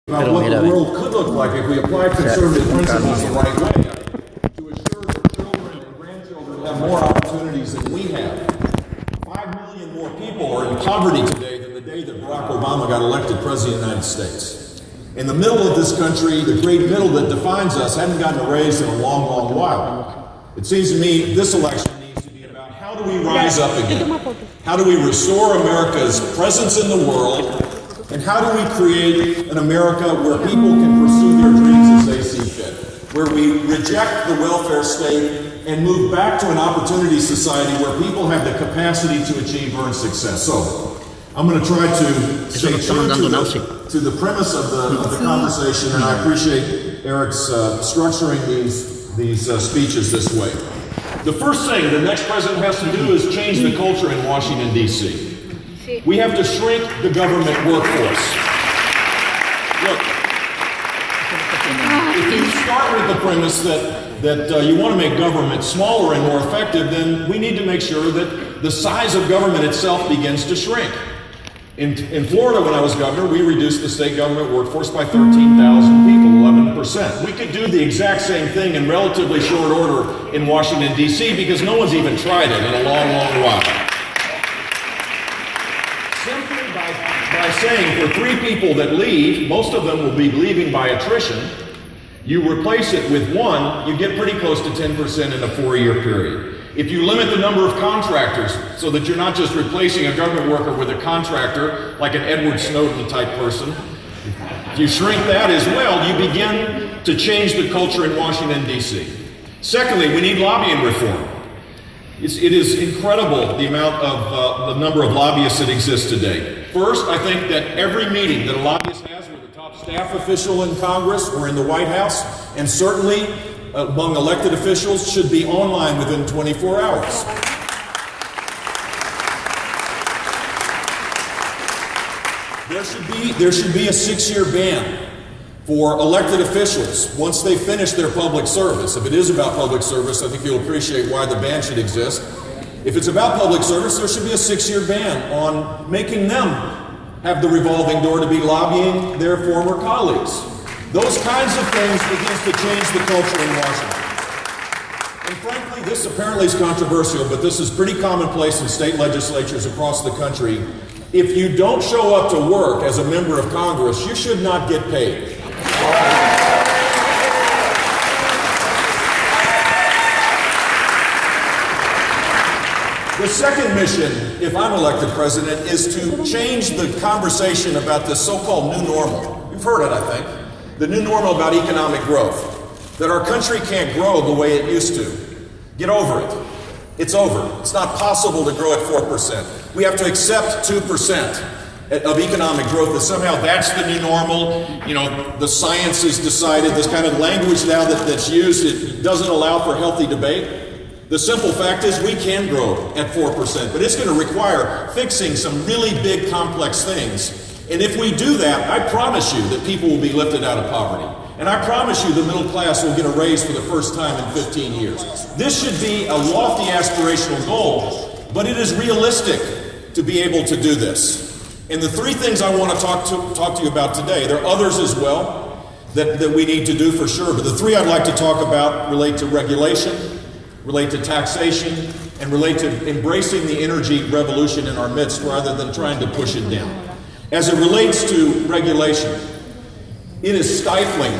about what the world could look like if we apply conservative principles the right way to assure that children and grandchildren have more opportunities than we have. 5 million more people are in poverty today than the day that Barack Obama got elected President of the United States. In the middle of this country, the great middle that defines us, haven't gotten a raise in a long, long while. It seems to me this election needs to be about how do we rise up again? How do we restore America's presence in the world? And how do we create an America where people can pursue their dreams as they see fit? Where we reject the welfare state and move back to an opportunity society where people have the capacity to achieve earned success. So, I'm going to try to stay true to the premise of the conversation, and I appreciate Eric's structuring these speeches this way. The first thing the next president has to do is change the culture in Washington, D.C. We have to shrink the government workforce. Look, if you start with the premise that you want to make government smaller and more effective, then we need to make sure that the size of government itself begins to shrink. In Florida, when I was governor, we reduced the state government workforce by 13,000 people, 11%. We could do the exact same thing in relatively short order in Washington, D.C., because no one's even tried it in a long, long while. Simply by saying for 3 people that leave, most of them will be leaving by attrition, you replace it with 1, you get pretty close to 10% in a 4-year period. If you limit the number of contractors so that you're not just replacing a government worker with a contractor, like an Edward Snowden type person, if you shrink that as well, you begin to change the culture in Washington, D.C. Secondly, we need lobbying reform. It is incredible the amount of the number of lobbyists that exist today. First, I think that every meeting that a lobbyist has with a top staff official in Congress or in the White House, and certainly among elected officials, should be online within 24 hours. There should be a 6-year ban for elected officials once they finish their public service. If it is about public service, I think you'll appreciate why the ban should exist. If it's about public service, there should be a 6-year ban on making them have the revolving door to be lobbying their former colleagues. Those kinds of things begins to change the culture in Washington. And frankly, this apparently is controversial, but this is pretty commonplace in state legislatures across the country. If you don't show up to work as a member of Congress, you should not get paid. The second mission, if I'm elected president, is to change the conversation about this so-called new normal. You've heard it, I think. The new normal about economic growth. That our country can't grow the way it used to. Get over it. It's over. It's not possible to grow at 4%. We have to accept 2% of economic growth, that somehow that's the new normal. You know, the science has decided, this kind of language now that's used, it doesn't allow for healthy debate. The simple fact is we can grow at 4%, but it's going to require fixing some really big complex things. And if we do that, I promise you that people will be lifted out of poverty. And I promise you the middle class will get a raise for the first time in 15 years. This should be a lofty aspirational goal, but it is realistic to be able to do this. And the 3 things I want to talk to you about today, there are others as well that we need to do for sure, but the 3 I'd like to talk about relate to regulation, relate to taxation, and relate to embracing the energy revolution in our midst rather than trying to push it down. As it relates to regulation, it is stifling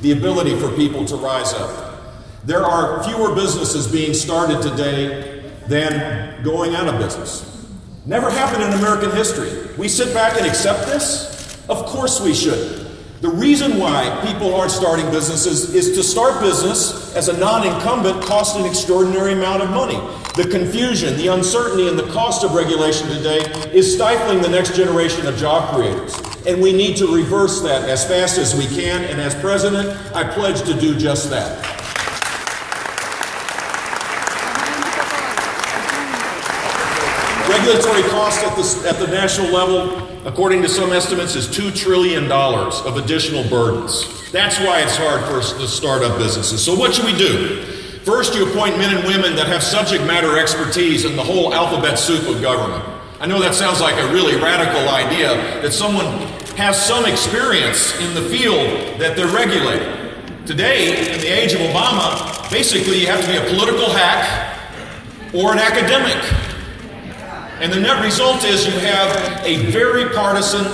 the ability for people to rise up. There are fewer businesses being started today than going out of business. Never happened in American history. We sit back and accept this? Of course we should. The reason why people aren't starting businesses is to start business as a non-incumbent costs an extraordinary amount of money. The confusion, the uncertainty, and the cost of regulation today is stifling the next generation of job creators. And we need to reverse that as fast as we can, and as president, I pledge to do just that. Regulatory cost at the national level, according to some estimates, is $2 trillion of additional burdens. That's why it's hard for us to start up businesses. So what should we do? First, you appoint men and women that have subject matter expertise in the whole alphabet soup of government. I know that sounds like a really radical idea, that someone has some experience in the field that they're regulating. Today, in the age of Obama, basically you have to be a political hack or an academic. And the net result is you have a very partisan,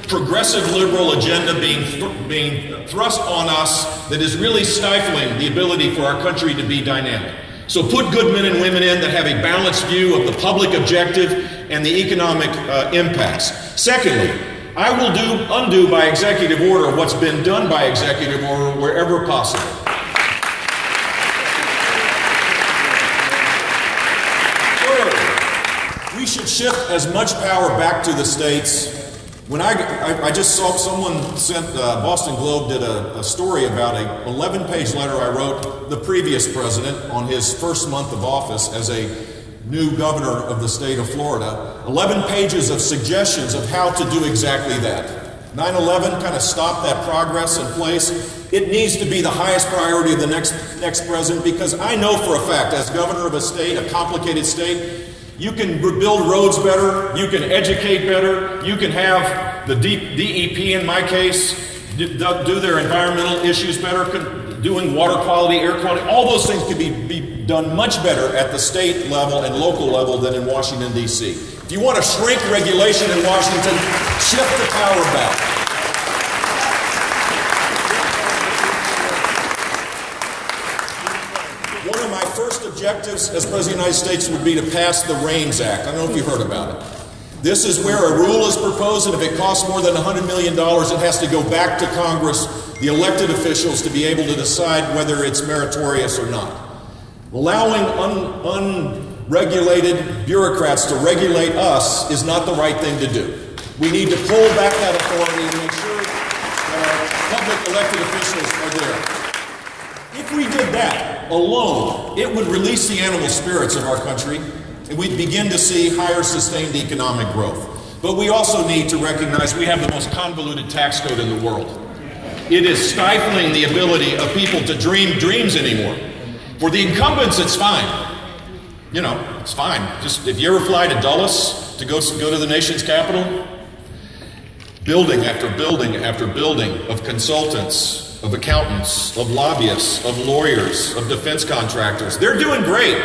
progressive liberal agenda being thrust on us that is really stifling the ability for our country to be dynamic. So put good men and women in that have a balanced view of the public objective and the economic impacts. Secondly, I will undo by executive order what's been done by executive order wherever possible. Third, we should shift as much power back to the states. When I just saw someone sent, Boston Globe did a story about an 11-page letter I wrote the previous president on his first month of office as a new governor of the state of Florida. 11 pages of suggestions of how to do exactly that. 9/11 kind of stopped that progress in place. It needs to be the highest priority of the next president, because I know for a fact, as governor of a state, a complicated state, you can build roads better, you can educate better, you can have the DEP, in my case, do their environmental issues better, doing water quality, air quality. All those things can be done much better at the state level and local level than in Washington, D.C. If you want to shrink regulation in Washington, shift the power back. One of my first objectives as President of the United States would be to pass the REINS Act. I don't know if you've heard about it. This is where a rule is proposed, and if it costs more than $100 million, it has to go back to Congress, the elected officials, to be able to decide whether it's meritorious or not. Allowing unregulated bureaucrats to regulate us is not the right thing to do. We need to pull back that authority and make sure that our public elected officials are there. If we did that alone, it would release the animal spirits of our country, and we'd begin to see higher sustained economic growth. But we also need to recognize we have the most convoluted tax code in the world. It is stifling the ability of people to dream dreams anymore. For the incumbents, it's fine. You know, it's fine. Just if you ever fly to Dulles to go to the nation's capital, building after building after building of consultants, of accountants, of lobbyists, of lawyers, of defense contractors. They're doing great.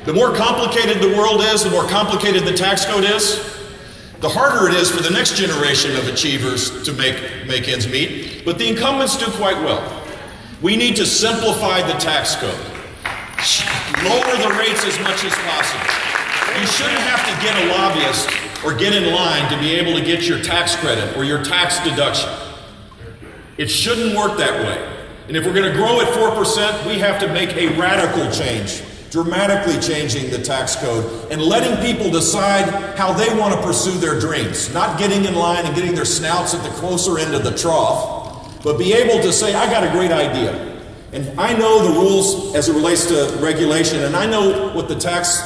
The more complicated the world is, the more complicated the tax code is, the harder it is for the next generation of achievers to make ends meet. But the incumbents do quite well. We need to simplify the tax code. Lower the rates as much as possible. You shouldn't have to get a lobbyist or get in line to be able to get your tax credit or your tax deduction. It shouldn't work that way. And if we're going to grow at 4%, we have to make a radical change, dramatically changing the tax code and letting people decide how they want to pursue their dreams, not getting in line and getting their snouts at the closer end of the trough, but be able to say, I got a great idea. And I know the rules as it relates to regulation, and I know what the tax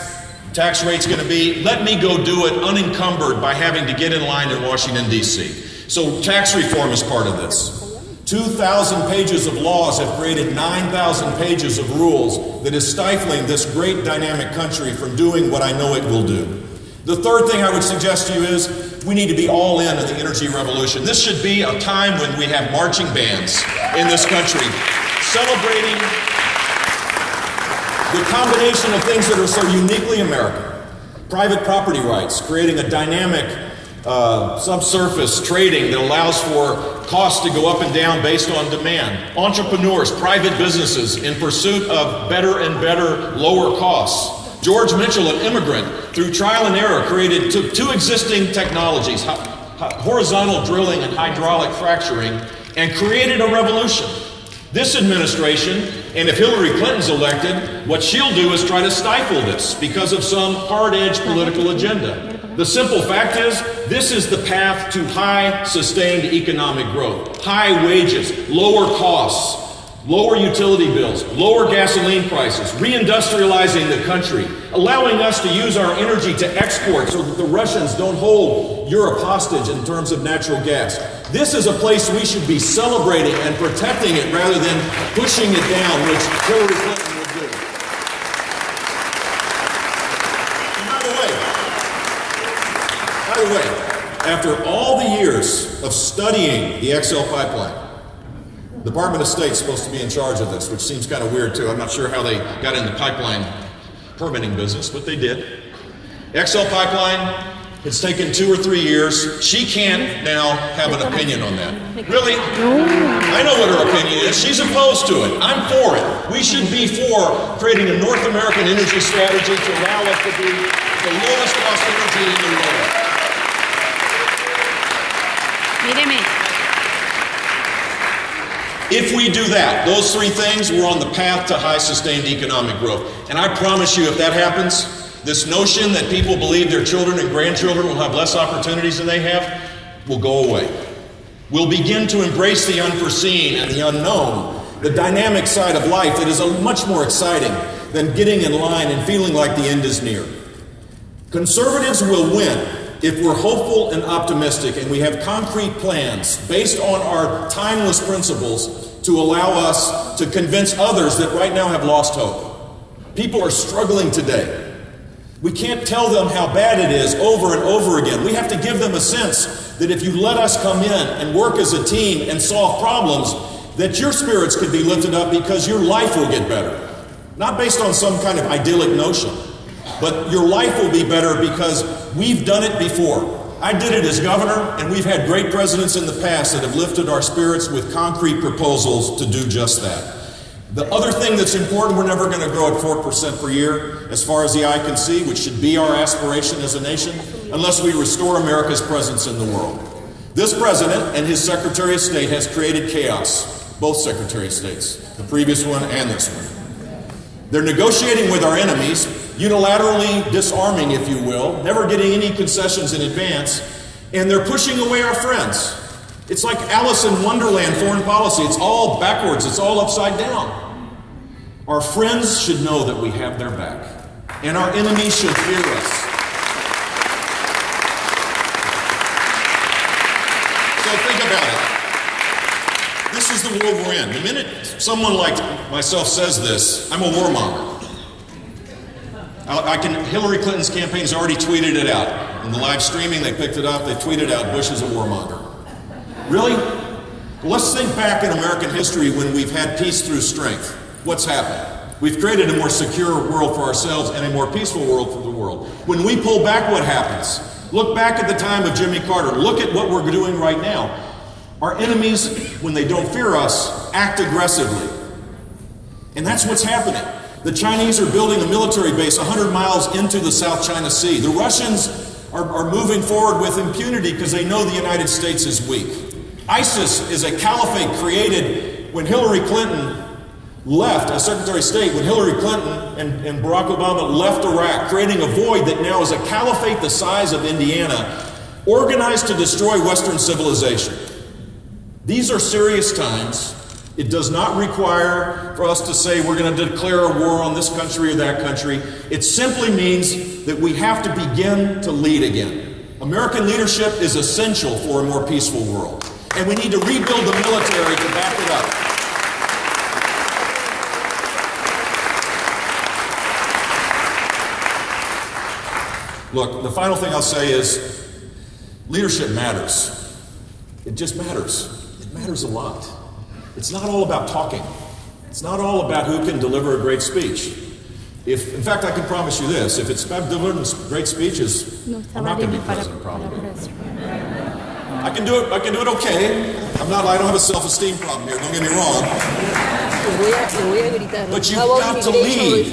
rate's going to be. Let me go do it unencumbered by having to get in line in Washington, D.C. So tax reform is part of this. 2,000 pages of laws have created 9,000 pages of rules that is stifling this great dynamic country from doing what I know it will do. The third thing I would suggest to you is we need to be all in on the energy revolution. This should be a time when we have marching bands in this country celebrating the combination of things that are so uniquely American. Private property rights, creating a dynamic subsurface trading that allows for costs to go up and down based on demand. Entrepreneurs, private businesses in pursuit of better and better lower costs. George Mitchell, an immigrant, through trial and error, created two existing technologies, horizontal drilling and hydraulic fracturing, and created a revolution. This administration, and if Hillary Clinton's elected, what she'll do is try to stifle this because of some hard-edged political agenda. The simple fact is, this is the path to high, sustained economic growth, high wages, lower costs, lower utility bills, lower gasoline prices, reindustrializing the country, allowing us to use our energy to export so that the Russians don't hold Europe hostage in terms of natural gas. This is a place we should be celebrating and protecting it rather than pushing it down, which Hillary Clinton will do. And by the way, after all the years of studying the XL pipeline. The Department of State's supposed to be in charge of this, which seems kind of weird too. I'm not sure how they got in the pipeline permitting business, but they did. XL pipeline, it's taken 2 or 3 years. She can't now have an opinion on that. Really? I know what her opinion is. She's opposed to it. I'm for it. We should be for creating a North American energy strategy to allow us to be the lowest cost energy in the world. Míreme. If we do that, those 3 things, we're on the path to high sustained economic growth. And I promise you, if that happens, this notion that people believe their children and grandchildren will have less opportunities than they have will go away. We'll begin to embrace the unforeseen and the unknown, the dynamic side of life that is much more exciting than getting in line and feeling like the end is near. Conservatives will win if we're hopeful and optimistic and we have concrete plans based on our timeless principles to allow us to convince others that right now have lost hope. People are struggling today. We can't tell them how bad it is over and over again. We have to give them a sense that if you let us come in and work as a team and solve problems, that your spirits could be lifted up because your life will get better. Not based on some kind of idyllic notion, but your life will be better because we've done it before. I did it as governor, and we've had great presidents in the past that have lifted our spirits with concrete proposals to do just that. The other thing that's important, we're never going to grow at 4% per year as far as the eye can see, which should be our aspiration as a nation, unless we restore America's presence in the world. This president and his Secretary of State has created chaos, both Secretary of States, the previous one and this one. They're negotiating with our enemies, unilaterally disarming, if you will, never getting any concessions in advance, and they're pushing away our friends. It's like Alice in Wonderland foreign policy. It's all backwards. It's all upside down. Our friends should know that we have their back, and our enemies should fear us. So think about it. This is the world we're in. The minute someone like myself says this, I'm a warmonger. Hillary Clinton's campaign's already tweeted it out. In the live streaming, they picked it up. They tweeted out, Bush is a warmonger. Really? Well, let's think back in American history when we've had peace through strength. What's happened? We've created a more secure world for ourselves and a more peaceful world for the world. When we pull back, what happens? Look back at the time of Jimmy Carter. Look at what we're doing right now. Our enemies, when they don't fear us, act aggressively. And that's what's happening. The Chinese are building a military base 100 miles into the South China Sea. The Russians are moving forward with impunity because they know the United States is weak. ISIS is a caliphate created when Hillary Clinton left as Secretary of State, when Hillary Clinton and Barack Obama left Iraq, creating a void that now is a caliphate the size of Indiana, organized to destroy Western civilization. These are serious times. It does not require for us to say we're going to declare a war on this country or that country. It simply means that we have to begin to lead again. American leadership is essential for a more peaceful world. And we need to rebuild the military to back it up. Look, the final thing I'll say is leadership matters. It just matters. It matters a lot. It's not all about talking. It's not all about who can deliver a great speech. In fact, I can promise you this, if it's about delivering great speeches, I'm not going to be president probably. I can do it okay. I don't have a self-esteem problem here, don't get me wrong. But you've got to lead.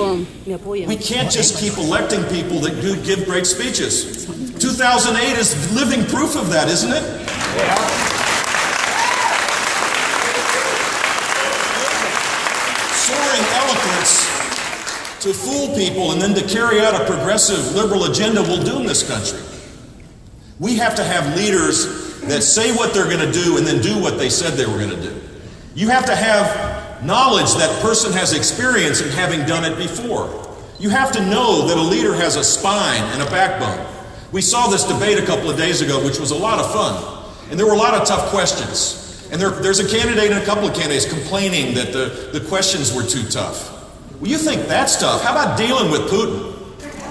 We can't just keep electing people that do give great speeches. 2008 is living proof of that, isn't it? Yeah. Soaring eloquence to fool people and then to carry out a progressive liberal agenda will doom this country. We have to have leaders that say what they're going to do and then do what they said they were going to do. You have to have knowledge that person has experience in having done it before. You have to know that a leader has a spine and a backbone. We saw this debate a couple of days ago, which was a lot of fun. And there were a lot of tough questions. And there's a candidate and a couple of candidates complaining that the questions were too tough. Well, you think that's tough. How about dealing with Putin?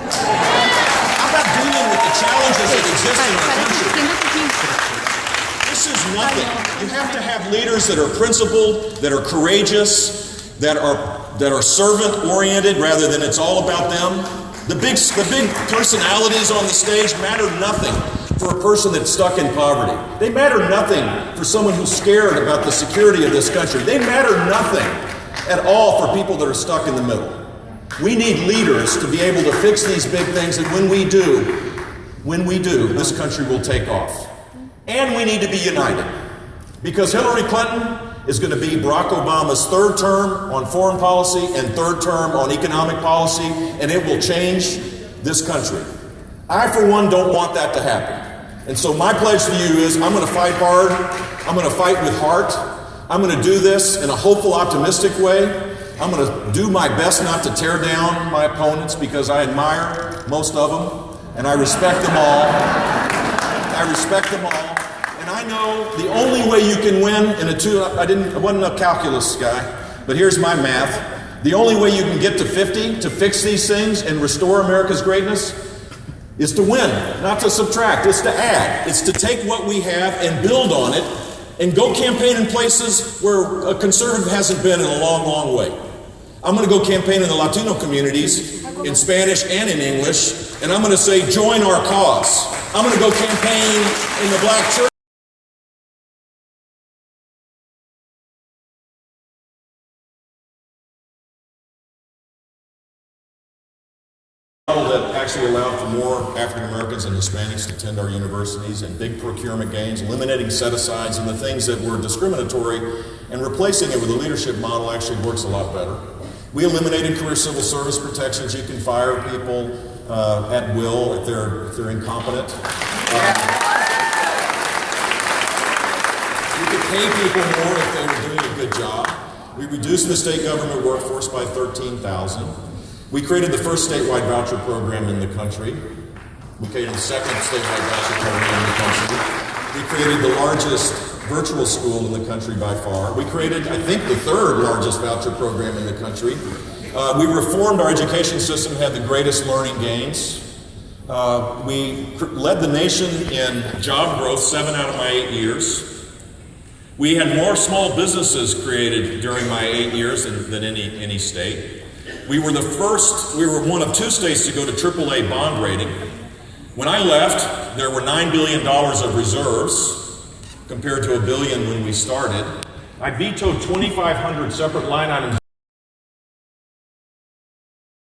How about dealing with the challenges that exist in our country? means nothing. You have to have leaders that are principled, that are courageous, that are servant-oriented rather than it's all about them. The big personalities on the stage matter nothing for a person that's stuck in poverty. They matter nothing for someone who's scared about the security of this country. They matter nothing at all for people that are stuck in the middle. We need leaders to be able to fix these big things, and when we do, this country will take off. And we need to be united, because Hillary Clinton is going to be Barack Obama's third term on foreign policy and third term on economic policy, and it will change this country. I, for one, don't want that to happen. And so my pledge to you is I'm going to fight hard. I'm going to fight with heart. I'm going to do this in a hopeful, optimistic way. I'm going to do my best not to tear down my opponents, because I admire most of them, and I respect them all. I respect them all. And I know the only way you can win in I wasn't a calculus guy, but here's my math. The only way you can get to 50 to fix these things and restore America's greatness is to win, not to subtract. It's to add. It's to take what we have and build on it and go campaign in places where a conservative hasn't been in a long, long way. I'm going to go campaign in the Latino communities in Spanish and in English, and I'm going to say, join our cause. I'm going to go campaign in the black church. That actually allowed for more African Americans and Hispanics to attend our universities, and big procurement gains, eliminating set-asides and the things that were discriminatory, and replacing it with a leadership model actually works a lot better. We eliminated career civil service protections. You can fire people at will if they're incompetent. You could pay people more if they were doing a good job. We reduced the state government workforce by 13,000. We created the first statewide voucher program in the country. We created the second statewide voucher program in the country. We created the largest virtual school in the country by far. We created, I think, the third largest voucher program in the country. We reformed our education system, had the greatest learning gains. We led the nation in job growth 7 out of my 8 years. We had more small businesses created during my 8 years than any state. We were one of 2 states to go to AAA bond rating. When I left, there were $9 billion of reserves compared to $1 billion when we started. I vetoed 2,500 separate line items